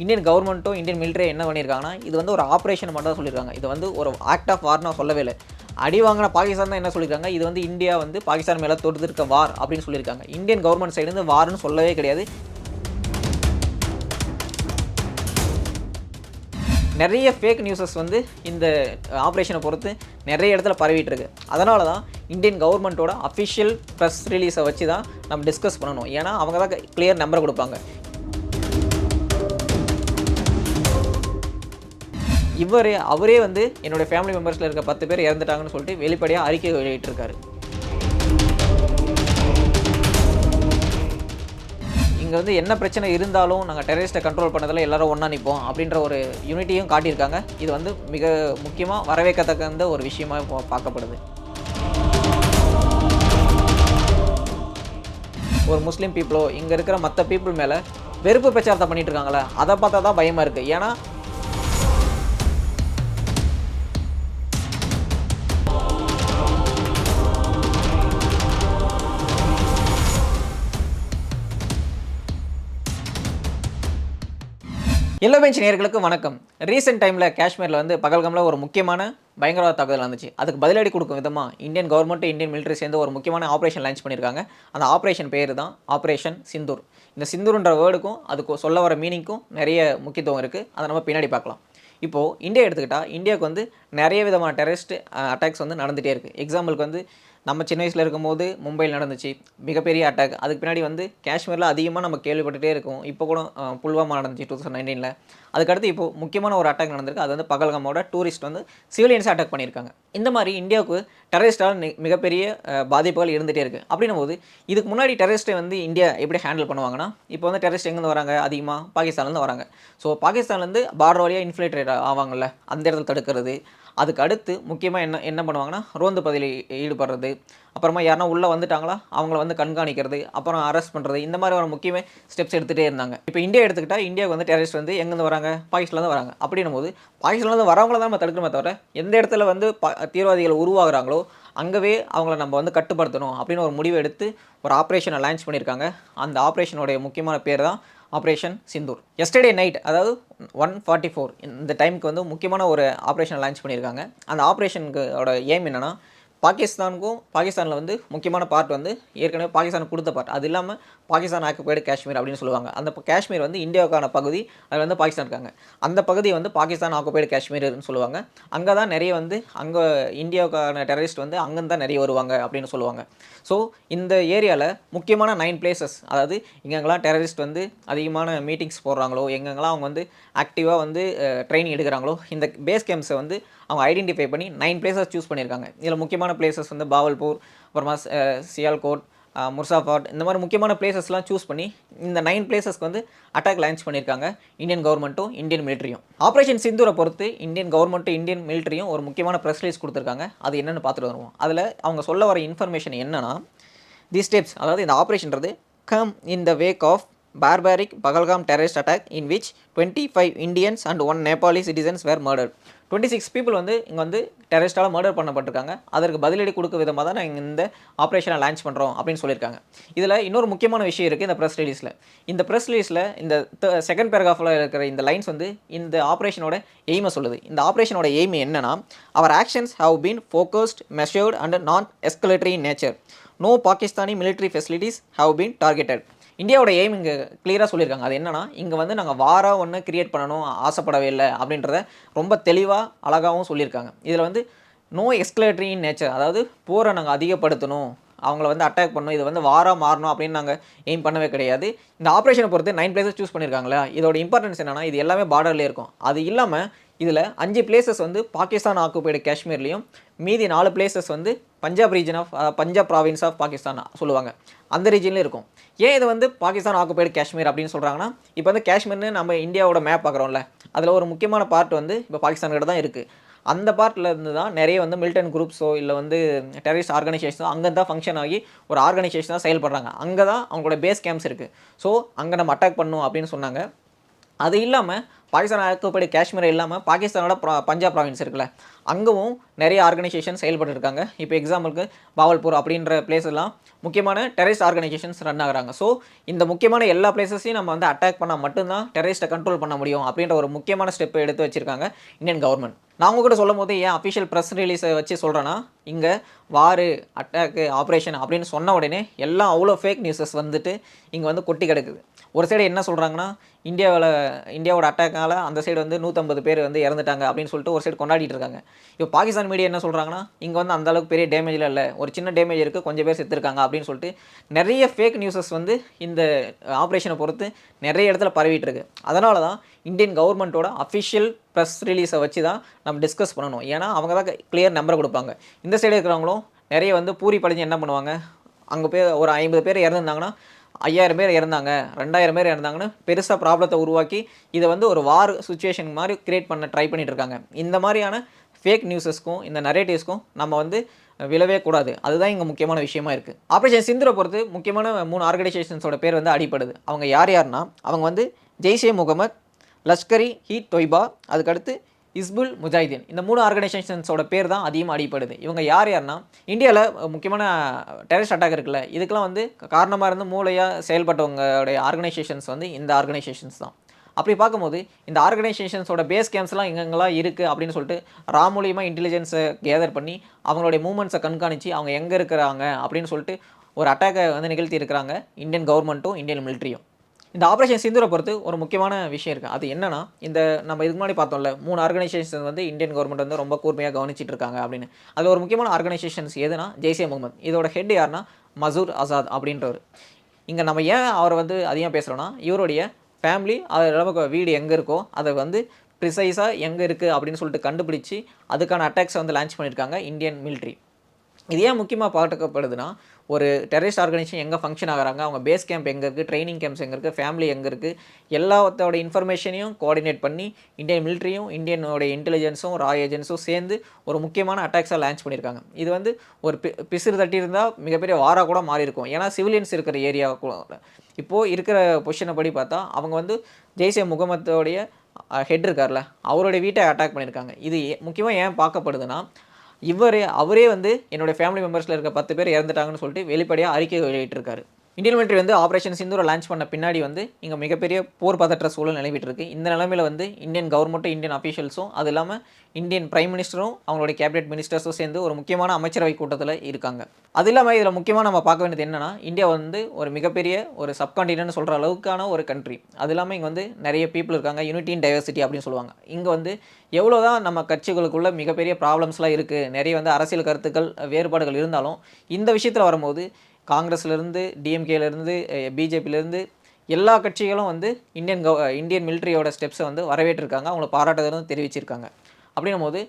Indian கவர்மெண்ட்டும் Indian military என்ன பண்ணியிருக்காங்கன்னா, இது வந்து ஒரு ஆப்ரேஷன் மட்டும் தான் சொல்லியிருக்காங்க. இது வந்து ஒரு ஆக்ட் ஆஃப் வார்னு சொல்லவே இல்லை. அடி வாங்கின பாகிஸ்தான் தான் என்ன சொல்லியிருக்காங்க, இது வந்து இந்தியா வந்து பாகிஸ்தான் மேலே தொடுத்திருக்க வார் அப்படின்னு சொல்லியிருக்காங்க. இந்தியன் கவர்மெண்ட் சைடு வார்னு சொல்லவே கிடையாது. நிறைய ஃபேக் நியூஸஸ் வந்து இந்த ஆப்ரேஷனை பொறுத்து நிறைய இடத்துல பரவிட்டு இருக்கு. அதனால தான் இந்தியன் கவர்மெண்ட்டோட அஃபிஷியல் ப்ரெஸ் ரிலீஸை வச்சு தான் நம்ம டிஸ்கஸ் பண்ணணும். ஏன்னா அவங்க தான் கிளியர் நம்பர் கொடுப்பாங்க. அவரே வந்து என்னுடைய ஃபேமிலி மெம்பர்ஸில் இருக்க 10 பேர் இறந்துட்டாங்கன்னு சொல்லிட்டு வெளிப்படையாக அறிக்கை வெளியிட்டிருக்காரு. இங்கே வந்து என்ன பிரச்சனை இருந்தாலும் நாங்கள் டெரரிஸ்ட்டை கண்ட்ரோல் பண்ணதில் எல்லாரும் ஒன்றா நிற்போம் அப்படின்ற ஒரு யூனிட்டியும் காட்டியிருக்காங்க. இது வந்து மிக முக்கியமாக வரவேற்கத்தக்க ஒரு விஷயமாக பார்க்கப்படுது. ஒரு முஸ்லீம் பீப்புளோ இங்கே இருக்கிற மற்ற பீப்புள் மேலே வெறுப்பு பிரச்சாரத்தை பண்ணிட்டு இருக்காங்களே, அதை பார்த்தா தான் பயமாக இருக்குது. ஏன்னா எல்லோ பெஞ்ச் நேயர்களுக்கு வணக்கம். ரீசெண்ட் டைமில் காஷ்மீரில் வந்து பகல்காமில் ஒரு முக்கியமான பயங்கரவாத தாக்குதல் வந்துச்சு. அதுக்கு பதிலடி கொடுக்கும் விதமாக இந்தியன் கவர்மெண்ட் இந்தியன் மிலிட்டரி சேர்ந்து ஒரு முக்கியமான ஆப்ரேஷன் லான்ச் பண்ணியிருக்காங்க. அந்த ஆப்ரேஷன் பேர் தான் ஆப்ரேஷன் சிந்தூர். இந்த சிந்தூர்ன்ற வேர்டுக்கும் அதுக்கு சொல்ல வர மீனிங்க்கும் நிறைய முக்கியத்துவம் இருக்குது. அதை நம்ம பின்னாடி பார்க்கலாம். இப்போது இந்தியா எடுத்துக்கிட்டால் இந்தியாவுக்கு வந்து நிறைய விதமான டெரரிஸ்ட் அட்டாக்ஸ் வந்து நடந்துகிட்டே இருக்குது. எக்ஸாம்பிளுக்கு வந்து நம்ம சின்ன வயசில் இருக்கும்போது மும்பையில் நடந்துச்சு மிகப்பெரிய அட்டாக். அதுக்கு பின்னாடி வந்து காஷ்மீரில் அதிகமாக நம்ம கேள்விப்பட்டுகிட்டே இருக்கோம். இப்போ கூட புல்வாமா நடந்துச்சு 2019. அதுக்கடுத்து இப்போது முக்கியமான ஒரு அட்டாக் நடந்திருக்கு. அது வந்து பகல்காமோட டூரிஸ்ட் வந்து சிவிலியன்ஸை அட்டாக் பண்ணியிருக்காங்க. இந்த மாதிரி இந்தியாவுக்கு டெரரிஸ்டால் மிகப்பெரிய பாதிப்புகள் இருந்துகிட்டே இருக்குது. அப்படின்னும் போது இதுக்கு முன்னாடி டெரரிஸ்ட்டை வந்து இந்தியா எப்படி ஹேண்டில் பண்ணுவாங்கன்னா, இப்போ வந்து டெரரிஸ்ட் எங்கேருந்து வராங்க, அதிகமாக பாகிஸ்தான்லேருந்து வராங்க. ஸோ பாகிஸ்தான்லேருந்து பார்டர் வழியாக இன்ஃபில்ட்ரேட் ஆவாங்கள்ல, அந்த இடத்துல தடுக்கிறது. அதுக்கு அடுத்து முக்கியமாக என்ன பண்ணுவாங்கன்னா, ரோந்து பகுதியில் ஈடுபடுறது, அப்புறமா யாருன்னா உள்ளே வந்துட்டாங்களா அவங்கள வந்து கண்காணிக்கிறது, அப்புறம் அரெஸ்ட் பண்ணுறது, இந்த மாதிரி ஒரு முக்கியமான ஸ்டெப்ஸ் எடுத்துகிட்டே இருந்தாங்க. இப்போ இந்தியா எடுத்துக்கிட்டால் இந்தியாவுக்கு வந்து டெரரிஸ்ட் வந்து எங்கேருந்து வராங்க, பாகிஸ்தான்லேருந்து வராங்க. அப்படின்னும் போது பாகிஸ்தான்லேருந்து வரவங்கள தான் நம்ம தடுக்கணுமே தவிர, எந்த இடத்துல வந்து தீவிரவாதிகள் உருவாகிறாங்களோ அங்கவே அவங்கள நம்ம வந்து கட்டுப்படுத்தணும் அப்படின்னு ஒரு முடிவு எடுத்து ஒரு ஆப்ரேஷனை லான்ச் பண்ணியிருக்காங்க. அந்த ஆப்ரேஷனுடைய முக்கியமான பேர் தான் ஆப்ரேஷன் சிந்தூர். எஸ்டர்டே நைட், அதாவது 1:44 இந்த டைமுக்கு வந்து முக்கியமான ஒரு ஆப்ரேஷன் லான்ச் பண்ணியிருக்காங்க. அந்த ஆப்ரேஷனுக்கோட எய்ம் என்னென்னா, பாகிஸ்தானில் வந்து முக்கியமான பார்ட் வந்து ஏற்கனவே பாகிஸ்தான் கொடுத்த பார்ட், அது இல்லாமல் பாகிஸ்தான் ஆக்குபைடு காஷ்மீர் அப்படின்னு சொல்லுவாங்க. அந்த காஷ்மீர் வந்து இந்தியாவுக்கான பகுதி, அதில் வந்து பாகிஸ்தான் இருக்காங்க. அந்த பகுதியை வந்து பாகிஸ்தான் ஆக்குபைடு காஷ்மீர்னு சொல்லுவாங்க. அங்கே தான் நிறைய வந்து அங்கே இந்தியாவுக்கான டெரரிஸ்ட் வந்து அங்கேருந்து தான் நிறைய வருவாங்க அப்படின்னு சொல்லுவாங்க. ஸோ இந்த ஏரியாவில் முக்கியமான 9 பிளேசஸ், அதாவது எங்கெங்கெல்லாம் டெரரிஸ்ட் வந்து அதிகமான மீட்டிங்ஸ் போடுறாங்களோ, எங்கெங்கெல்லாம் அவங்க வந்து ஆக்டிவாக வந்து ட்ரைனிங் எடுக்கிறாங்களோ, இந்த பேஸ் கேம்ப்ஸை வந்து அவங்க ஐடென்டிஃபை பண்ணி 9 பிளேசஸ் சூஸ் பண்ணியிருக்காங்க. இதில் முக்கியமான பிளேசஸ் வந்து பாவல்பூர், அப்புறமா சியால்கோட், முர்சாபாட், இந்த மாதிரி முக்கியமான பிளேசஸ்லாம் சூஸ் பண்ணி இந்த 9 பிளேசஸ்க்கு வந்து அட்டாக் லான்ச் பண்ணியிருக்காங்க இந்தியன் கவர்மெண்ட்டும் இந்தியன் மிலிட்ரியும். ஆப்ரேஷன் சிந்தூரை பொறுத்து இந்தியன் கவர்மெண்ட்டும் இந்தியன் மிலிட்ரியும் ஒரு முக்கியமான ப்ரெஸ் ரிலீஸ் கொடுத்துருக்காங்க. அது என்னென்னு பார்த்துட்டு வருவோம். அதில் அவங்க சொல்ல வர இன்ஃபர்மேஷன் என்னென்னா, தி ஸ்டெப்ஸ், அதாவது இந்த ஆப்ரேஷன்றது come in the wake of barbaric Pahalgam terrorist attack in which 25 Indians and 1 Nepali citizens were murdered. 26 people வந்து இங்கே வந்து டெரரிஸ்டால் மர்டர் பண்ணப்பட்டிருக்காங்க. அதற்கு பதிலடி கொடுக்க விதமாக தான் நாங்கள் இந்த ஆப்ரேஷனை லான்ச் பண்ணுறோம் அப்படின்னு சொல்லியிருக்காங்க. இதில் இன்னொரு முக்கியமான விஷயம் இருக்குது இந்த ப்ரெஸ் ரிலீஸில். இந்த ப்ரெஸ் ரிலீஸில் இந்த செகண்ட் பேராகிராஃபில் இருக்கிற இந்த லைன்ஸ் வந்து இந்த ஆப்ரேஷனோட எய்மை சொல்லுது. இந்த ஆப்ரேஷனோட எய்ம் என்னன்னா, our actions have been focused, measured and non-escalatory in nature. No Pakistani military facilities have been targeted. இந்தியாவோட எய்ம் இங்கே கிளியராக சொல்லியிருக்காங்க. அது என்னன்னா, இங்கே வந்து நாங்கள் வாராக ஒன்று கிரியேட் பண்ணணும் ஆசைப்படவே இல்லை அப்படின்றத ரொம்ப தெளிவாக அழகாகவும் சொல்லியிருக்காங்க. இதில் வந்து நோ எஸ்கலேட்டரி இன் நேச்சர், அதாவது போரை நாங்கள் அதிகப்படுத்தணும், அவங்கள வந்து அட்டாக் பண்ணணும், இது வந்து வாராக மாறணும் அப்படின்னு நாங்கள் எய்ம் பண்ணவே கிடையாது. இந்த ஆப்ரேஷனை பொறுத்து 9 பிளேசஸ் சூஸ் பண்ணியிருக்காங்களா, இதோட இம்பார்ட்டன்ஸ் என்னென்னா, இது எல்லாமே பார்டர்லேயே இருக்கும். அது இல்லாமல் இதில் 5 பிளேசஸ் வந்து பாகிஸ்தான் ஆக்குபைடு காஷ்மீர்லேயும், மீதி 4 பிளேசஸ் வந்து பஞ்சாப் ப்ராவின்ஸ் ஆஃப் பாகிஸ்தான் சொல்லுவாங்க, அந்த ரீஜன்லேயும் இருக்கும். ஏன் இது வந்து பாகிஸ்தான் ஆக்குபைடு காஷ்மீர் அப்படின்னு சொல்கிறாங்கன்னா, இப்போ வந்து காஷ்மீர்னு நம்ம இந்தியாவோட மேப் பார்க்குறோம்ல, அதில் ஒரு முக்கியமான பார்ட் வந்து இப்போ பாகிஸ்தான்கிட்ட தான் இருக்குது. அந்த பார்ட்டில் இருந்து தான் நிறைய வந்து மிலிட்டன்ட் குரூப்ஸோ இல்லை வந்து டெரரிஸ்ட் ஆர்கனைசேஷனோ அங்கே தான் ஃபங்க்ஷன் ஆகி ஒரு ஆர்கனைசேஷனாக செயல்படுறாங்க. அங்கே தான் அவங்களோட பேஸ் கேம்ப்ஸ் இருக்குது. ஸோ அங்கே நம்ம அட்டாக் பண்ணணும் அப்படின்னு சொன்னாங்க. அது இல்லாமல் பாகிஸ்தான் ஆக்குபைடு காஷ்மீர் இல்லாமல் பாகிஸ்தானோட பஞ்சாப் ப்ராவின்ஸ் இருக்குல்ல, அங்கவும் நிறைய ஆர்கனைசேஷன் செயல்பட்டு இருக்காங்க. இப்போ எக்ஸாம்பிளுக்கு பாவல்பூர் அப்படின்ற பிளேஸ் எல்லாம் முக்கியமான டெரரிஸ்ட் ஆர்கனைசேஷன்ஸ் ரன் ஆகுறாங்க. ஸோ இந்த முக்கியமான எல்லா பிளேஸஸையும் நம்ம வந்து அட்டாக் பண்ணால் மட்டும்தான் டெரரிஸ்ட்டை கண்ட்ரோல் பண்ண முடியும் அப்படின்ற ஒரு முக்கியமான ஸ்டெப் எடுத்து வச்சிருக்காங்க இந்தியன் கவர்மெண்ட். நான் உங்க கூட சொல்லும் போது ஏன் அஃபிஷியல் ப்ரெஸ் ரிலீஸை வச்சு சொல்கிறேன்னா, இங்கே வாரு அட்டாக்கு ஆப்ரேஷன் அப்படின்னு சொன்ன உடனே எல்லாம் அவ்வளோ ஃபேக் நியூஸஸ் வந்துட்டு இங்கே வந்து கொட்டி கிடக்குது. ஒரு சைடு என்ன சொல்கிறாங்கன்னா, இந்தியாவோட அட்டாக்கால் அந்த சைடு வந்து 150 பேர் வந்து இறந்துட்டாங்க அப்படின்னு சொல்லிட்டு ஒரு சைடு கொண்டாடிட்டு இருக்காங்க. இப்போ பாகிஸ்தான் மீடியா என்ன சொல்கிறாங்கன்னா, இங்கே வந்து அந்த அளவுக்கு பெரிய டேமேஜ்லாம் இல்லை, ஒரு சின்ன டேமேஜ் இருக்குது, கொஞ்சம் பேர் செத்துருக்காங்க அப்படின்னு சொல்லிட்டு நிறைய ஃபேக் நியூஸஸ் வந்து இந்த ஆப்ரேஷனை பொறுத்து நிறைய இடத்துல பரவிட்டு இருக்கு. அதனால தான் இந்தியன் கவர்மெண்ட்டோட அஃபிஷியல் ப்ரெஸ் ரிலீஸை வச்சு தான் நம்ம டிஸ்கஸ் பண்ணணும். ஏன்னா அவங்க தான் கிளியர் நம்பரை கொடுப்பாங்க. இந்த சைடு இருக்கிறவங்களும் நிறைய வந்து பூரி பழிஞ்சு என்ன பண்ணுவாங்க, அங்கே போய் ஒரு 50 பேர் இறந்துருந்தாங்கன்னா 5000 பேர் இறந்தாங்க, 2000 பேர் இறந்தாங்கன்னு பெருசாக ப்ராப்ளத்தை உருவாக்கி இதை வந்து ஒரு வார் சுச்சுவேஷன் மாதிரி கிரியேட் பண்ண ட்ரை பண்ணிட்டு இருக்காங்க. இந்த மாதிரியான ஃபேக் நியூஸஸ்க்கும் இந்த நரேட்டிவ்ஸ்க்கும் நம்ம வந்து விழவே கூடாது. அதுதான் இங்கே முக்கியமான விஷயமா இருக்குது. ஆப்ரேஷன் சிந்தூரை பொறுத்து முக்கியமான 3 ஆர்கனைசேஷன்ஸோட பேர் வந்து அடிப்படுது. அவங்க யாருன்னா, அவங்க வந்து ஜெய்ஷே முகமது, லஷ்கர் இ தொய்பா, அதுக்கடுத்து இஸ்புல் முஜாஹிதீன். இந்த 3 ஆர்கனைசேஷன்ஸோட பேர் தான் அதிகமாக அடிப்படுது. இவங்க யாருன்னா, இந்தியாவில் முக்கியமான டெரரிஸ்ட் அட்டாக் இருக்குல்ல, இதுக்கெல்லாம் வந்து காரணமாக இருந்து மூளையாக செயல்பட்டவங்களுடைய ஆர்கனைசேஷன்ஸ் வந்து இந்த ஆர்கனைசேஷன்ஸ் தான். அப்படி பார்க்கும்போது இந்த ஆர்கனைசேஷன்ஸோட பேஸ் கேம்ப்ஸ்லாம் எங்கெங்கெல்லாம் இருக்குது அப்படின்னு சொல்லிட்டு மூலியமாக இன்டெலிஜென்ஸை கேதர் பண்ணி அவங்களுடைய மூவ்மெண்ட்ஸை கண்காணித்து அவங்க எங்கே இருக்கிறாங்க அப்படின்னு சொல்லிட்டு ஒரு அட்டாக்கை வந்து நிகழ்த்தி இருக்கிறாங்க இந்தியன் கவர்மெண்ட்டும் இந்தியன் மிலிட்ரியும். இந்த ஆப்ரேஷன் சிந்தூரை பொறுத்து ஒரு முக்கியமான விஷயம் இருக்குது. அது என்னன்னா, இந்த நம்ம இதுக்கு முன்னாடி பார்த்தோம்ல 3 ஆர்கனைசேஷன் வந்து இந்தியன் கவர்மெண்ட் வந்து ரொம்ப கூர்மையாக கவனிச்சிட்டு இருக்காங்க அப்படின்னு. அதில் ஒரு முக்கியமான ஆர்கனைசேஷன்ஸ் எதுனா ஜெய்ஷே முகமது. இதோட ஹெட் யாருன்னா மசூர் அசாத் அப்படின்றவர். இங்கே நம்ம ஏன் அவரை வந்து அதிகம் பேசுகிறோன்னா, இவருடைய ஃபேமிலி அது வீடு எங்கே இருக்கோ அதை வந்து ப்ரிசைஸாக எங்கே இருக்குது அப்படின்னு சொல்லிட்டு கண்டுபிடிச்சி அதுக்கான அட்டாக்ஸை வந்து லான்ச் பண்ணியிருக்காங்க இந்தியன் மிலிட்ரி. இது ஏன் முக்கியமாக பார்க்கப்படுதுன்னா, ஒரு டெரரிஸ்ட் ஆர்கனைசேஷன் எங்கே ஃபங்க்ஷன் ஆகிறாங்க, அவங்க பேஸ் கேம்ப் எங்கே இருக்குது, ட்ரைனிங் கேம்ப்ஸ் எங்கே இருக்குது, ஃபேமிலி எங்கே இருக்குது, எல்லாத்தோட இன்ஃபர்மேஷனையும் கோஆர்டினேட் பண்ணி இந்தியன் மிலிட்ரியும் இந்தியனோட இன்டெலிஜென்ஸும் ரா ஏஜென்ஸும் சேர்ந்து ஒரு முக்கியமான அட்டாக்ஸாக லான்ச் பண்ணியிருக்காங்க. இது வந்து ஒரு பிசிறு தட்டி இருந்தால் மிகப்பெரிய வாராக கூட மாறி இருக்கும். ஏன்னா சிவிலியன்ஸ் இருக்கிற ஏரியா கூட இப்போது இருக்கிற பொசிஷனை படி பார்த்தா அவங்க வந்து ஜெய்ஷே முகமதோடைய ஹெட் இருக்கார்ல, அவருடைய வீட்டை அட்டாக் பண்ணியிருக்காங்க. இது முக்கியமாக ஏன் பார்க்கப்படுதுன்னா, அவரே வந்து என்னோடய ஃபேமிலி மெம்பர்ஸில் இருக்க 10 பேர் இறந்துட்டாங்கன்னு சொல்லிட்டு வெளிப்படையாக அறிக்கை வெளியிட்டிருக்காரு. இந்தியன் மிலிட்ரி வந்து ஆப்ரேஷன் சிந்தூரை லான்ச் பண்ண பின்னாடி வந்து இங்கே மிகப்பெரிய போர் பதற்ற சூழல் நிலவிட்டு இருக்கு. இந்த நிலைமையில் வந்து இந்தியன் கவர்மெண்ட்டும் இந்தியன் அஃபீஷியல்ஸும் அது இல்லாமல் இந்தியன் பிரைம் மினிஸ்டரும் அவங்களுடைய கேபினெட் மினிஸ்டர்ஸும் சேர்ந்து ஒரு முக்கியமான அமைச்சரவை கூட்டத்தில் இருக்காங்க. அது இல்லாமல் இதில் முக்கியமாக நம்ம பார்க்க வேண்டியது என்னென்னா, இந்தியா வந்து ஒரு மிகப்பெரிய ஒரு சப்கான்டினென்ட் சொல்கிற அளவுக்கான ஒரு கண்ட்ரி. அது இல்லாமல் இங்கே வந்து நிறைய பீப்புள் இருக்காங்க, யூனிட்டி இன் டைவர்சிட்டி அப்படின்னு சொல்லுவாங்க. இங்கே வந்து எவ்வளோ தான் நம்ம கட்சிகளுக்குள்ள மிகப்பெரிய ப்ராப்ளம்ஸ்லாம் இருக்குது, நிறைய வந்து அரசியல் கருத்துக்கள் வேறுபாடுகள் இருந்தாலும் இந்த விஷயத்தில் வரும்போது காங்கிரஸ்லேருந்து டிஎம்கேலேருந்து பிஜேபியிலேருந்து எல்லா கட்சிகளும் வந்து இந்தியன் மிலிட்ரியோட ஸ்டெப்ஸை வந்து வரவேற்றிருக்காங்க, அவங்கள பாராட்டுதலும் தெரிவிச்சிருக்காங்க. அப்படின்னும் போது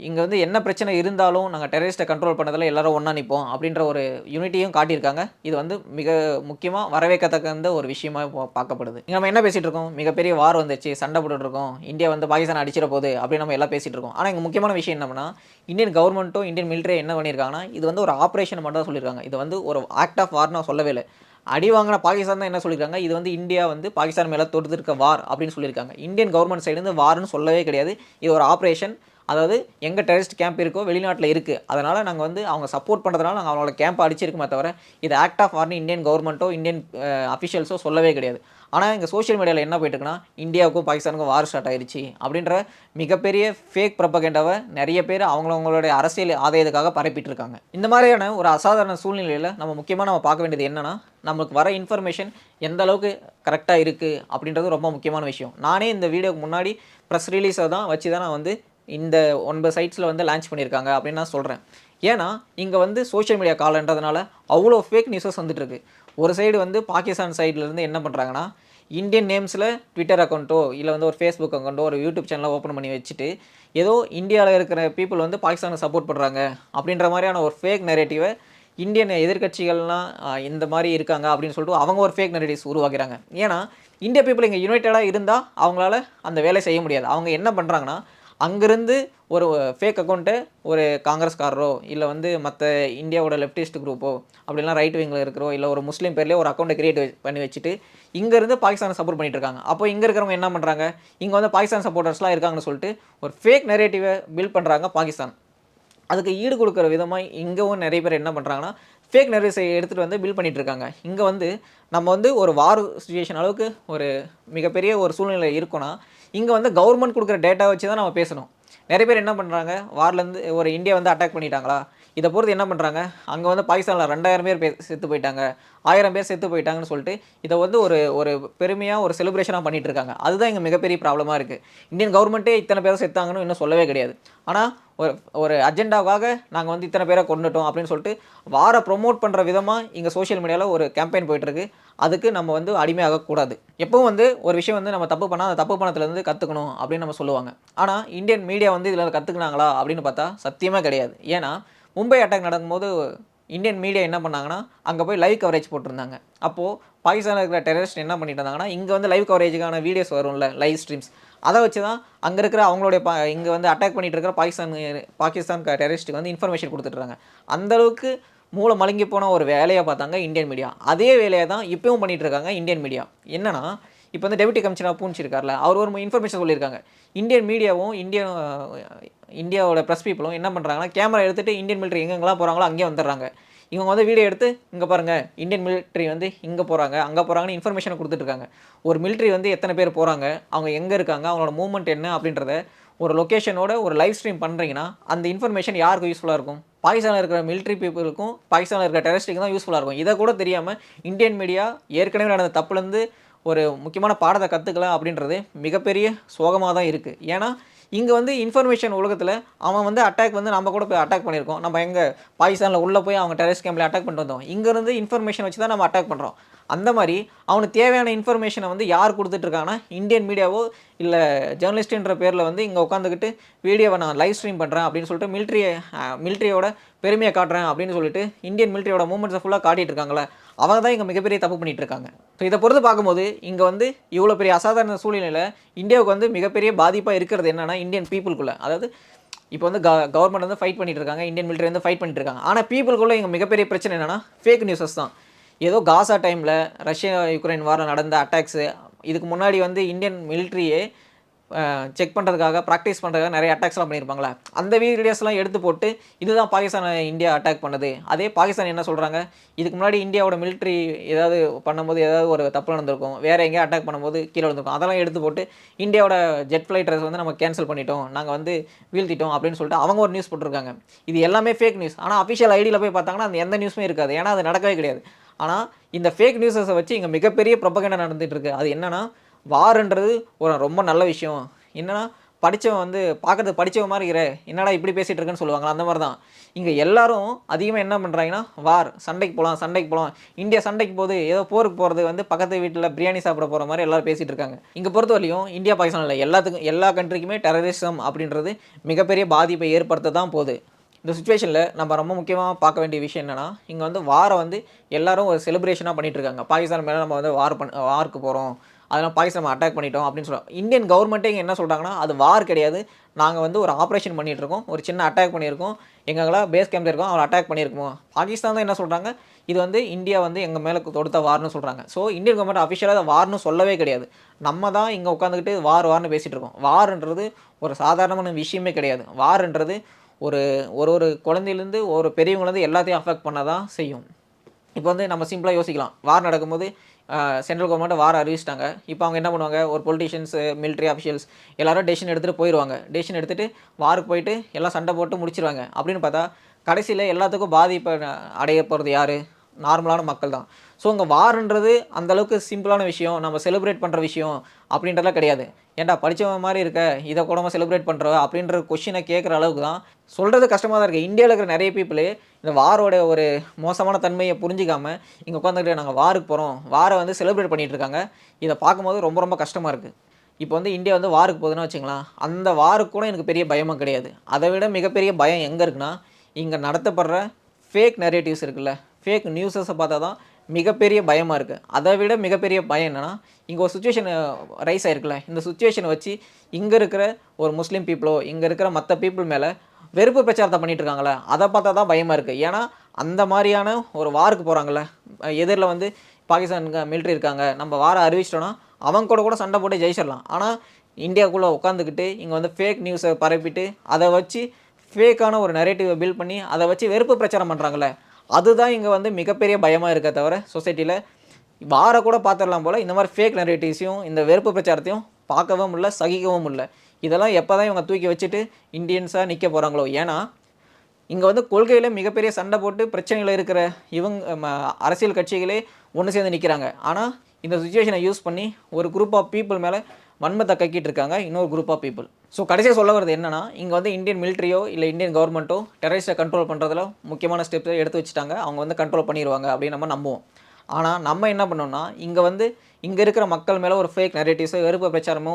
இங்கே வந்து என்ன பிரச்சனை இருந்தாலும் நாங்கள் டெரரிஸ்ட்டை கண்ட்ரோல் பண்ணதில் எல்லோரும் ஒன்றா நிற்போம் அப்படின்ற ஒரு யூனிட்டியும் காட்டியிருக்காங்க. இது வந்து மிக முக்கியமாக வரவேற்கத்தக்க ஒரு விஷயமாக பார்க்கப்படுது. இங்கே நம்ம என்ன பேசிகிட்டு இருக்கோம், மிகப்பெரிய வார் வந்துச்சு, சண்டை போட்டுருக்கோம், இந்தியா வந்து பாகிஸ்தான் அடிச்சிட போகுது அப்படின்னு நம்ம எல்லாம் பேசிகிட்டு இருக்கோம். ஆனால் இங்கே முக்கியமான விஷயம் என்னன்னா, இந்தியன் கவர்மெண்ட்டும் இந்தியன் மிலிட்ரி என்ன பண்ணியிருக்காங்கன்னா, இது வந்து ஒரு ஆப்ரேஷன் மட்டும் தான் சொல்லியிருக்காங்க. இது வந்து ஒரு ஆக்ட் ஆஃப் வார்னு சொல்லவே இல்லை. அடி வாங்கின பாகிஸ்தான் தான் என்ன சொல்லியிருக்காங்க, இது வந்து இந்தியா வந்து பாகிஸ்தான் மேலே தொடுத்திருக்க வார் அப்படின்னு சொல்லியிருக்காங்க. இந்தியன் கவர்மெண்ட் சைடுலேருந்து வார்னு சொல்லவே கிடையாது. இது ஒரு ஆப்ரேஷன். அதாவது எங்கே டெரரிஸ்ட் கேம்ப் இருக்கோ வெளிநாட்டில் இருக்குது, அதனால் நாங்கள் வந்து அவங்க சப்போர்ட் பண்ணுறதுனால நாங்கள் அவங்களோட கேம்பை அடிச்சிருக்குமே தவிர இது ஆக்ட் ஆஃப் வார்னு இந்தியன் கவர்மெண்ட்டோ இந்தியன் அஃபிஷியல்ஸோ சொல்லவே கிடையாது. ஆனால் இங்கே சோஷியல் மீடியாவில் என்ன போயிட்டு இருக்குன்னா, இந்தியாவுக்கும் பாகிஸ்தானுக்கும் வார் ஸ்டார்ட் ஆயிடுச்சு அப்படின்ற மிகப்பெரிய ஃபேக் ப்ரொபகண்டாவை நிறைய பேர் அவங்களுடைய அரசியல் ஆதாயத்துக்காக பரப்பிட்டு இருக்காங்க. இந்த மாதிரியான ஒரு அசாதாரண சூழ்நிலையில் நம்ம முக்கியமாக நம்ம பார்க்க வேண்டியது என்னென்னா, நமக்கு வர இன்ஃபர்மேஷன் எந்த அளவுக்கு கரெக்டாக இருக்குது அப்படின்றது ரொம்ப முக்கியமான விஷயம். நானே இந்த வீடியோக்கு முன்னாடி ப்ரெஸ் ரிலீஸை தான் வச்சு தான் நான் வந்து இந்த 9 சைட்ஸில் வந்து லான்ச் பண்ணியிருக்காங்க அப்படின்னு நான் சொல்கிறேன். ஏன்னா இங்கே வந்து சோஷியல் மீடியா காலன்றதுனால அவ்வளோ ஃபேக் நியூஸஸ் வந்துட்டுருக்கு. ஒரு சைடு வந்து பாகிஸ்தான் சைட்லேருந்து என்ன பண்ணுறாங்கன்னா, இந்தியன் நேம்ஸில் ட்விட்டர் அக்கௌண்ட்டோ இல்லை வந்து ஒரு ஃபேஸ்புக் அக்கௌண்ட்டோ ஒரு யூடியூப் சேனலை ஓப்பன் பண்ணி வச்சுட்டு ஏதோ இந்தியாவில் இருக்கிற பீப்புள் வந்து பாகிஸ்தானை சப்போர்ட் பண்ணுறாங்க அப்படின்ற மாதிரியான ஒரு ஃபேக் நெரேட்டிவை இந்தியன் எதிர்கட்சிகள்லாம் இந்த மாதிரி இருக்காங்க அப்படின்னு சொல்லிட்டு அவங்க ஒரு ஃபேக் நெரேட்டிவ்ஸ் உருவாக்குறாங்க. ஏன்னா இந்தியா பீப்புள் இங்கே யுனைட்டடாக இருந்தால் அவங்களால அந்த வேலை செய்ய முடியாது. அவங்க என்ன பண்ணுறாங்கன்னா, அங்கேருந்து ஒரு ஃபேக் அக்கௌண்ட்டை ஒரு காங்கிரஸ்காரரோ இல்லை வந்து மற்ற இந்தியாவோட லெஃப்டிஸ்ட் குரூப்போ அப்படிலாம் ரைட் விங்கில் இருக்கிறோ இல்லை ஒரு முஸ்லீம் பேர்லேயே ஒரு அக்கௌண்ட்டை கிரியேட் பண்ணி வச்சுட்டு இங்கேருந்து பாகிஸ்தானை சப்போர்ட் பண்ணிட்டு இருக்காங்க. அப்போ இங்கே இருக்கிறவங்க என்ன பண்ணுறாங்க, இங்கே வந்து பாகிஸ்தான் சப்போர்ட்டர்ஸ்லாம் இருக்காங்கன்னு சொல்லிட்டு ஒரு ஃபேக் நெரேட்டிவை பில்ட் பண்ணுறாங்க பாகிஸ்தான். அதுக்கு ஈடு கொடுக்குற விதமாக இங்கவும் நிறைய பேர் என்ன பண்ணுறாங்கன்னா ஃபேக் நெரேட்டிவ்ஸை எடுத்துகிட்டு வந்து பில்ட் பண்ணிகிட்டு இருக்காங்க. இங்கே வந்து நம்ம வந்து ஒரு வார் சுச்சுவேஷன் அளவுக்கு ஒரு மிகப்பெரிய ஒரு சூழ்நிலை இருக்குன்னா இங்கே வந்து கவர்மெண்ட் கொடுக்குற டேட்டா வச்சு தான் நம்ம பேசணும். நிறைய பேர் என்ன பண்ணுறாங்க, வார்லேருந்து ஒரு இந்தியா வந்து அட்டாக் பண்ணிட்டாங்களா, இதை பொறுத்து என்ன பண்ணுறாங்க, அங்கே வந்து பாகிஸ்தானில் 2000 பேர் செத்து போயிட்டாங்க, 1000 பேர் செத்து போயிட்டாங்கன்னு சொல்லிட்டு இதை வந்து ஒரு ஒரு பெருமையாக ஒரு செலிப்ரேஷனாக பண்ணிகிட்டு இருக்காங்க. அதுதான் இங்கே மிகப்பெரிய ப்ராப்ளமாக இருக்குது. இந்தியன் கவர்மெண்ட்டே இத்தனை பேரை செத்தாங்கன்னு இன்னும் சொல்லவே கிடையாது. ஆனால் ஒரு ஒரு அஜெண்டாவாக நாங்கள் வந்து இத்தனை பேரை கொண்டுட்டோம் அப்படின்னு சொல்லிட்டு வாரை ப்ரொமோட் பண்ணுற விதமாக இங்கே சோஷியல் மீடியாவில் ஒரு கேம்பெயின் போயிட்டுருக்கு. அதுக்கு நம்ம வந்து அடிமையாகக்கூடாது. எப்பவும் வந்து ஒரு விஷயம் வந்து நம்ம தப்பு பண்ணால் அந்த தப்பு பணத்துலேருந்து கற்றுக்கணும் அப்படின்னு நம்ம சொல்லுவாங்க. ஆனால் இந்தியன் மீடியா வந்து இதில் கற்றுக்குனாங்களா அப்படின்னு பார்த்தா சத்தியமாக கிடையாது. ஏன்னா மும்பை அட்டாக் நடக்கும்போது இந்தியன் மீடியா என்ன பண்ணாங்கன்னா அங்கே போய் லைவ் கவரேஜ் போட்டிருந்தாங்க. அப்போது பாகிஸ்தானில் இருக்கிற டெரரிஸ்ட் என்ன பண்ணிட்டு இருந்தாங்கன்னா இங்கே வந்து லைவ் கவரேஜுக்கான வீடியோஸ் வரும்ல, லைவ் ஸ்ட்ரீம்ஸ், அதை வச்சு தான் அங்கே இருக்கிற அவங்களுடைய இங்கே வந்து அட்டாக் பண்ணிட்டு இருக்கிற பாகிஸ்தான் டெரரிஸ்ட்டுக்கு வந்து இன்ஃபர்மேஷன் கொடுத்துட்றாங்க. அந்தளவுக்கு மூளை மழுங்கி போன ஒரு வேலையை பார்த்தாங்க இந்தியன் மீடியா. அதே வேலையை தான் இப்பவும் பண்ணிகிட்டு இருக்காங்க இந்தியன் மீடியா. என்னன்னா இப்போ வந்து டெப்யூட்டி கமிஷனர் பூஞ்ச் இருக்கார்ல, அவர் ஒரு இன்ஃபர்மேஷன் சொல்லியிருக்காங்க. இந்தியன் மீடியாவும் இந்தியாவோட ப்ரெஸ் பீப்புளும் என்ன பண்ணுறாங்கன்னா கேமரா எடுத்துகிட்டு இந்தியன் மிலிட்ரி எங்கெங்கெல்லாம் போகிறாங்களோ அங்கேயே வந்துடுறாங்க. இவங்க வந்து வீடியோ எடுத்து இங்கே பாருங்கள் இந்தியன் மிலிட்ரி வந்து இங்கே போகிறாங்க அங்கே போகிறாங்கன்னு இன்ஃபர்மேஷனை கொடுத்துட்ருக்காங்க. ஒரு மிலிட்ரி வந்து எத்தனை பேர் போகிறாங்க, அவங்க எங்கே இருக்காங்க, அவங்களோட மூவ்மெண்ட் என்ன அப்படின்றத ஒரு லொக்கேஷனோட ஒரு லைவ் ஸ்ட்ரீம் பண்ணுறீங்கன்னா அந்த இன்ஃபர்மேஷன் யாருக்கு யூஸ்ஃபுல்லாக இருக்கும், பாகிஸ்தானில் இருக்கிற மிலிட்ரி பீப்புளுக்கும் பாகிஸ்தானில் இருக்கிற டெரரிஸ்ட்டுக்கு தான் யூஸ்ஃபுல்லாக இருக்கும். இதை கூட தெரியாமல் இந்தியன் மீடியா ஏற்கனவே நடந்த தப்புலேருந்து ஒரு முக்கியமான பாடத்தை கற்றுக்கலாம் அப்படின்றது மிகப்பெரிய சோகமாக தான் இருக்குது. ஏன்னா இங்கே வந்து இன்ஃபர்மேஷன் உலகத்தில் அவன் வந்து அட்டாக் வந்து நம்ம கூட போய் அட்டாக் பண்ணியிருக்கோம். நம்ம எங்கே பாகிஸ்தானில் உள்ளே போய் அவங்க டெரரிஸ்ட் கேம்பில் அட்டாக் பண்ணிட்டு வந்தோம். இங்கேருந்து இன்ஃபர்மேஷன் வச்சு தான் நம்ம அட்டாக் பண்ணுறோம். அந்த மாதிரி அவனுக்கு தேவையான இன்ஃபர்மேஷனை வந்து யார் கொடுத்துட்ருக்காங்கன்னா இந்தியன் மீடியாவோ இல்லை ஜேர்னலிஸ்ட்டுன்ற பேரில் வந்து இங்கே உட்காந்துக்கிட்டு வீடியோவை நான் லைவ் ஸ்ட்ரீம் பண்ணுறேன் அப்படின்னு சொல்லிட்டு மிலிட்ரியோட பெருமையை காட்டுறேன் அப்படின்னு சொல்லிட்டு இந்தியன் மிலிட்ரியோட மூமெண்ட்ஸை ஃபுல்லாக காட்டிகிட்டு இருக்காங்களே, அவங்க தான் இங்கே மிகப்பெரிய தப்பு பண்ணிகிட்டு இருக்காங்க. ஸோ இதை பொறுத்து பார்க்கும்போது இங்கே வந்து இவ்வளோ பெரிய அசாதாரண சூழ்நிலையில் இந்தியாவுக்கு வந்து மிகப்பெரிய பாதிப்பாக இருக்கிறது என்னென்னா இந்தியன் பீப்புளுக்குள்ளே, அதாவது இப்போ வந்து கவர்மெண்ட் வந்து ஃபைட் பண்ணிட்டு இருக்காங்க, இந்தியன் மிலிட்ரி வந்து ஃபைட் பண்ணிட்டு இருக்காங்க. ஆனால் பீப்புளுக்குள்ளே இங்கே மிகப்பெரிய பிரச்சனை என்னென்னா ஃபேக் நியூஸஸ் தான். ஏதோ காசா டைமில் ரஷ்யா யுக்ரைன் வாரில் நடந்த அட்டாக்ஸு, இதுக்கு முன்னாடி வந்து இந்தியன் மிலிட்ரியே செக் பண்ணுறதுக்காக ப்ராக்டிஸ் பண்ணுறதுக்காக நிறைய அட்டாக்ஸ்லாம் பண்ணியிருப்பாங்களே, அந்த வீடியோஸ்லாம் எடுத்து போட்டு இதுதான் பாகிஸ்தானை இந்தியா அட்டாக் பண்ணுது. அதே பாகிஸ்தான் என்ன சொல்கிறாங்க, இதுக்கு முன்னாடி இந்தியாவோட மிலிட்ரி ஏதாவது பண்ணும்போது ஏதாவது ஒரு தப்பு நடந்திருக்கும், வேறு எங்கேயா அட்டாக் பண்ணும்போது கீழே விழுந்திருக்கும், அதெல்லாம் எடுத்து போட்டு இந்தியாவோட ஜெட் ஃப்ளைட்டர்ஸ் வந்து நம்ம கேன்சல் பண்ணிட்டோம், நாங்கள் வந்து வீழ்த்திட்டோம் அப்படின்னு சொல்லிட்டு அவங்க ஒரு நியூஸ் போட்டிருக்காங்க. இது எல்லாமே ஃபேக் நியூஸ். ஆனால் அஃபிஷியல் ஐடியில் போய் பார்த்தாங்கன்னா அந்த எந்த நியூஸுமே இருக்காது. ஏன்னா அது நடக்கவே கிடையாது. ஆனால் இந்த ஃபேக் நியூஸஸை வச்சு இங்கே மிகப்பெரிய ப்ரொபகண்டா நடந்துகிட்டு இருக்குது. அது என்னென்னா வார்ன்றது ஒரு ரொம்ப நல்ல விஷயம். என்னன்னா படித்தவன் வந்து பார்க்குறது படித்தவன் மாதிரி என்னடா இப்படி பேசிகிட்டு இருக்குன்னு சொல்லுவாங்க. அந்த மாதிரி தான் இங்கே எல்லாரும் அதிகமாக என்ன பண்ணுறாங்கன்னா வார், சண்டைக்கு போகலாம், இந்தியா சண்டைக்கு போகுது, ஏதோ போருக்கு போகிறது வந்து பக்கத்து வீட்டில் பிரியாணி சாப்பிட போகிற மாதிரி எல்லோரும் பேசிகிட்டு இருக்காங்க. இங்கே பொறுத்த வரையும் இந்தியா பாகிஸ்தான் இல்லை, எல்லா கண்ட்ரிக்குமே டெரரிசம் அப்படின்றது மிகப்பெரிய பாதிப்பை ஏற்படுத்த தான் போகுது. இந்த சுச்சுவேஷனில் நம்ம ரொம்ப முக்கியமாக பார்க்க வேண்டிய விஷயம் என்னென்னா இங்கே வந்து வாரை வந்து எல்லோரும் ஒரு செலிப்ரேஷனாக பண்ணிகிட்டு இருக்காங்க. பாகிஸ்தான் மேலே நம்ம வந்து வாருக்கு போகிறோம், அதெல்லாம் பாகிஸ்தான் நம்ம அட்டாக் பண்ணிட்டோம் அப்படின்னு சொல்லுவாங்க. இந்தியன் கவர்மெண்ட்டே இங்கே என்ன சொல்கிறாங்கன்னா அது வார் கிடையாது, நாங்கள் வந்து ஒரு ஆப்ரேஷன் பண்ணிகிட்ருக்கோம், ஒரு சின்ன அட்டாக் பண்ணியிருக்கோம், எங்கெல்லாம் பேஸ் கேம்ப் இருக்கோம் அவளை அட்டாக் பண்ணியிருக்கோம். பாகிஸ்தான் தான் என்ன சொல்கிறாங்க, இது வந்து இந்தியா வந்து எங்கள் மேலே தொடுத்த வார்னு சொல்கிறாங்க. ஸோ இந்தியன் கவர்மெண்ட் அஃபிஷியலாக அதை வார்னு சொல்லவே கிடையாது. நம்ம தான் இங்கே உட்காந்துக்கிட்டு வார்னு பேசிகிட்டு இருக்கோம். வார்ன்றது ஒரு சாதாரணமான விஷயமே கிடையாது. வார்ன்றது ஒரு ஒரு குழந்தையிலேருந்து ஒரு பெரியவங்கலேருந்து எல்லாத்தையும் அஃபெக்ட் பண்ண தான் செய்யும். இப்போ வந்து நம்ம சிம்பிளாக யோசிக்கலாம், வார் நடக்கும்போது சென்ட்ரல் கவர்மெண்ட் வார் அறிவிச்சிட்டாங்க. இப்போ அவங்க என்ன பண்ணுவாங்க, ஒரு பொலிட்டிஷியன்ஸ், மிலிட்ரி அஃபிஷியல்ஸ் எல்லாரும் டெசிஷன் எடுத்துகிட்டு போயிடுவாங்க. டெசிஷன் எடுத்துகிட்டு வாருக்கு போயிட்டு எல்லாம் சண்டை போட்டு முடிச்சிருவாங்க. அப்படின்னு பார்த்தா கடைசியில் எல்லாத்துக்கும் பாதிப்பை அடைய போகிறது யார், நார்மலான மக்கள் தான். ஸோ இங்கே வார்ன்றது அந்தளவுக்கு சிம்பிளான விஷயம், நம்ம செலிப்ரேட் பண்ணுற விஷயம் அப்படின்றதெல்லாம் கிடையாது. ஏன்டா படித்தவன் மாதிரி இருக்க, இதை கூட செலிப்ரேட் பண்ணுற அப்படின்ற கொஷினை கேட்குற அளவுக்கு தான் சொல்கிறது கஷ்டமாக தான் இருக்குது. இந்தியாவில் இருக்கிற நிறைய பீப்புளு இந்த வாரோட ஒரு மோசமான தன்மையை புரிஞ்சிக்காமல் இங்கே உட்காந்துக்கிட்டு நாங்கள் வாருக்கு போகிறோம், வாரை வந்து செலிப்ரேட் பண்ணிகிட்டு இருக்காங்க. இதை பார்க்கும்போது ரொம்ப ரொம்ப கஷ்டமாக இருக்குது. இப்போ வந்து இந்தியா வந்து வாருக்கு போகுதுன்னு வச்சுங்களேன், அந்த வாருக்கு கூட எனக்கு பெரிய பயமாக கிடையாது. அதை விட மிகப்பெரிய பயம் எங்கே இருக்குன்னா இங்கே நடத்தப்படுற ஃபேக் நரேட்டிவ்ஸ் இருக்குல்ல, ஃபேக் நியூஸஸை பார்த்தா தான் மிகப்பெரிய பயமாக இருக்குது. அதை விட மிகப்பெரிய பயம் என்னென்னா, இங்கே ஒரு சுச்சுவேஷன் ரைஸ் ஆயிருக்குல்ல, இந்த சுச்சுவேஷனை வச்சு இங்கே இருக்கிற ஒரு முஸ்லீம் பீப்புளோ, இங்கே இருக்கிற மற்ற பீப்புள் மேலே வெறுப்பு பிரச்சாரத்தை பண்ணிட்டு இருக்காங்களே, அதை பார்த்தா தான் பயமாக இருக்குது. ஏன்னா அந்த மாதிரியான ஒரு வாருக்கு போகிறாங்கல்ல, எதிரில் வந்து பாகிஸ்தான் மிலிட்ரி இருக்காங்க, நம்ம வாரை அறிவிச்சிட்டோன்னா அவங்க கூட கூட சண்டை போட்டு ஜெயிச்சிடலாம். ஆனால் இந்தியாவுக்குள்ளே உட்காந்துக்கிட்டு இங்கே வந்து ஃபேக் நியூஸை பரப்பிட்டு அதை வச்சு ஃபேக்கான ஒரு நரேட்டிவை பில்ட் பண்ணி அதை வச்சு வெறுப்பு பிரச்சாரம் பண்ணுறாங்களே, அதுதான் இங்கே வந்து மிகப்பெரிய பயமாக இருக்க தவிர சொசைட்டியில் வார கூட பார்த்துடலாம் போல் இந்த மாதிரி ஃபேக் நரேட்டிவ்ஸையும் இந்த வெறுப்பு பிரச்சாரத்தையும் பார்க்கவும் முடியல, சகிக்கவும் முடியல. இதெல்லாம் எப்போ தான் இவங்க தூக்கி வச்சுட்டு இந்தியன்ஸாக நிற்க போகிறாங்களோ. ஏன்னா இங்கே வந்து கொள்கையில் மிகப்பெரிய சண்டை போட்டு பிரச்சனைகள் இருக்கிற இவங்க அரசியல் கட்சிகளே ஒன்று சேர்ந்து நிற்கிறாங்க. ஆனால் இந்த சுச்சுவேஷனை யூஸ் பண்ணி ஒரு குரூப் ஆஃப் பீப்புள் மேலே வன்மத்தை கக்கிட்டு இருக்காங்க இன்னொரு குரூப் ஆஃப் பீப்புள். ஸோ கடைசியாக சொல்ல வருது என்னன்னா, இங்கே வந்து இந்தியன் மிலிட்ரியோ இல்லை இந்தியன் கவர்மெண்ட்டோ டெரரிஸ்ட்டை கண்ட்ரோல் பண்ணுறதுல முக்கியமான ஸ்டெப்ஸை எடுத்து வச்சுட்டாங்க. அவங்க வந்து கண்ட்ரோல் பண்ணிடுவாங்க அப்படின்னு நம்ம நம்புவோம். ஆனால் நம்ம என்ன பண்ணோம்னா, இங்கே வந்து இங்கே இருக்கிற மக்கள் மேலே ஒரு ஃபேக் நரேட்டிவ்ஸோ வெறுப்பு பிரச்சாரமோ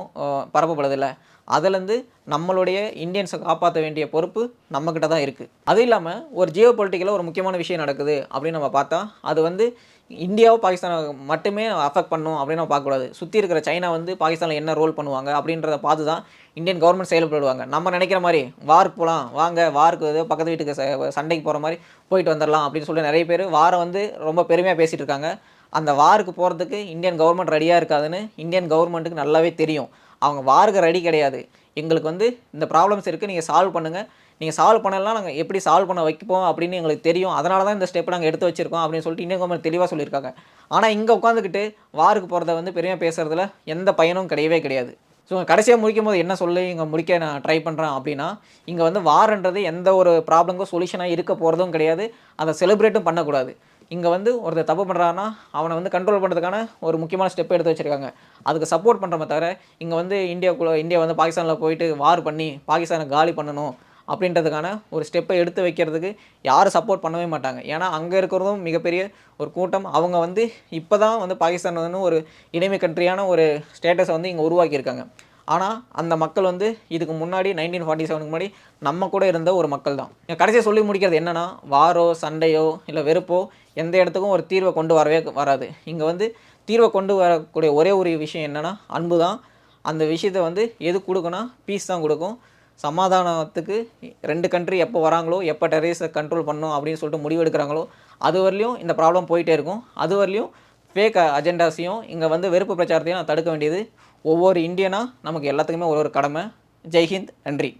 பரப்பப்படுதில்ல, அதுலேருந்து நம்மளுடைய இந்தியன்ஸை காப்பாற்ற வேண்டிய பொறுப்பு நம்மக்கிட்ட தான் இருக்குது. அது இல்லாமல் ஒரு ஜியோ பொலிட்டிக்கலாக ஒரு முக்கியமான விஷயம் நடக்குது அப்படின்னு நம்ம பார்த்தா, அது வந்து இந்தியாவோ பாகிஸ்தானை மட்டுமே அஃபெக்ட் பண்ணும் அப்படின்னு நம்ம பார்க்கக்கூடாது. சுற்றி இருக்கிற சைனா வந்து பாகிஸ்தானில் என்ன ரோல் பண்ணுவாங்க அப்படின்றத பார்த்து தான் இந்தியன் கவர்மெண்ட் செயல்படுவாங்க. நம்ம நினைக்கிற மாதிரி வாருக்கு போகலாம், வாங்க வாருக்கு ஏதோ பக்கத்து வீட்டுக்கு சண்டைக்கு போகிற மாதிரி போயிட்டு வந்துடலாம் அப்படின்னு சொல்லி நிறைய பேர் வாரை வந்து ரொம்ப பெருமையாக பேசிகிட்டு இருக்காங்க. அந்த வாருக்கு போகிறதுக்கு இந்தியன் கவர்மெண்ட் ரெடியாக இருக்காதுன்னு இந்தியன் கவர்மெண்ட்டுக்கு நல்லாவே தெரியும். அவங்க வாருக்கு ரெடி கிடையாது. எங்களுக்கு வந்து இந்த ப்ராப்ளம்ஸ் இருக்குது, நீங்கள் சால்வ் பண்ணுங்கள், நீங்கள் சால்வ் பண்ணலாம், நாங்கள் எப்படி சால்வ் பண்ண வைப்போம் அப்படின்னு எங்களுக்கு தெரியும், அதனால தான் இந்த ஸ்டெப் நாங்கள் எடுத்து வச்சுருக்கோம் அப்படின்னு சொல்லிட்டு இந்தியன் கவர்மெண்ட் தெளிவாக சொல்லியிருக்காங்க. ஆனால் இங்கே உட்காந்துக்கிட்டு வாருக்கு போகிறத வந்து பெருமையாக பேசுகிறதுல எந்த பயனும் கிடையவே கிடையாது. ஸோ கடைசியாக முடிக்கும் போது என்ன சொல்லி இங்கே முடிக்க நான் ட்ரை பண்ணுறேன் அப்படின்னா, இங்கே வந்து வார்ன்றது எந்த ஒரு ப்ராப்ளமுக்கும் சொல்யூஷனாக இருக்க போகிறதும் கிடையாது, அதை செலிப்ரேட்டும் பண்ணக்கூடாது. இங்கே வந்து ஒருத்தர் தப்பு பண்ணுறான்னா அவனை வந்து கண்ட்ரோல் பண்ணுறதுக்கான ஒரு முக்கியமான ஸ்டெப் எடுத்து வச்சுருக்காங்க. அதுக்கு சப்போர்ட் பண்ணுறமே தவிர இங்கே வந்து இந்தியா வந்து பாகிஸ்தானில் போயிட்டு வார் பண்ணி பாகிஸ்தானை காலி பண்ணணும் அப்படின்றதுக்கான ஒரு ஸ்டெப்பை எடுத்து வைக்கிறதுக்கு யாரும் சப்போர்ட் பண்ணவே மாட்டாங்க. ஏன்னா அங்கே இருக்கிறதும் மிகப்பெரிய ஒரு கூட்டம். அவங்க வந்து இப்போ தான் வந்து பாகிஸ்தான் வந்து ஒரு இனிமை கண்ட்ரியான ஒரு ஸ்டேட்டஸை வந்து இங்கே உருவாக்கியிருக்காங்க. ஆனால் அந்த மக்கள் வந்து இதுக்கு முன்னாடி 1947க்கு முன்னாடி நம்ம கூட இருந்த ஒரு மக்கள் தான். கடைசியாக சொல்லி முடிக்கிறது என்னென்னா, வாரோ சண்டையோ இல்லை வெறுப்போ எந்த இடத்துக்கும் ஒரு தீர்வை கொண்டு வரவே வராது. இங்கே வந்து தீர்வை கொண்டு வரக்கூடிய ஒரே ஒரு விஷயம் என்னென்னா அன்பு தான். அந்த விஷயத்தை வந்து எது கொடுக்குன்னா பீஸ் தான் கொடுக்கும். சமாதானத்துக்கு 2 கண்ட்ரி எப்போ வராங்களோ, எப்போ டெரரிஸ்ட்டை கண்ட்ரோல் பண்ணணும் அப்படின்னு சொல்லிட்டு முடிவு எடுக்கிறாங்களோ, அது வரலையும் இந்த ப்ராப்ளம் போயிட்டே இருக்கும். அது வரலையும் ஃபேக் அஜெண்டாஸையும் இங்கே வந்து வெறுப்பு பிரச்சாரத்தையும் தடுக்க வேண்டியது ஒவ்வொரு இந்தியனாக நமக்கு எல்லாத்துக்குமே ஒரு கடமை. ஜெய்ஹிந்த், நன்றி.